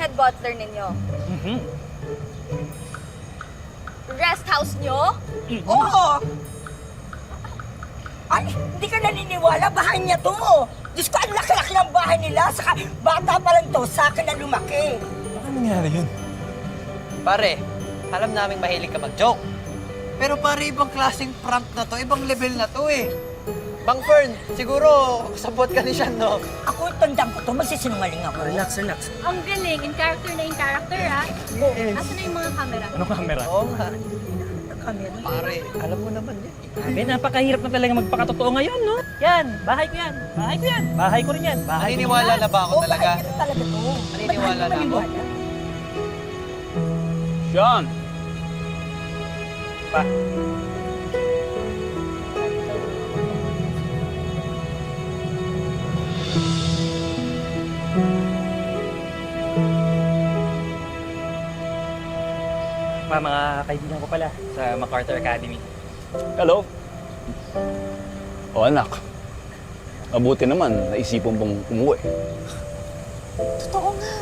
head butler ninyo. Rest house nyo? Oo! Ay, hindi ka naniniwala, bahay niya to. Diyos ko, ang laki-laki ng bahay nila. Saka bata pa lang to, sa akin na lumaki. Ano nangyari yun? Pare, alam naming mahilig ka mag-joke. Pero pare, ibang klaseng prank na to, ibang level na to eh. Bang Fern, siguro sabot ka ni Sean, no? Ako, tandang ko to, magsisinungaling ako. Relax. Ang galing, in character ha. Asan na yung mga camera? Anong camera? Oo nga. Camera. Pare, alam mo naman yan. Sabi, napakahirap na talaga magpakatotoo ngayon, no? Yan, bahay ko yan. Bahay ko rin yan. Naniniwala na ba ako Oo, talaga? bahay niya talaga to. Naniniwala Ba't na ako? maniniwala? Sean! Pa. Pa, mga kaibigan ko pala sa MacArthur Academy. Hello? O anak, mabuti naman naisipan pong umuwi. Totoo nga.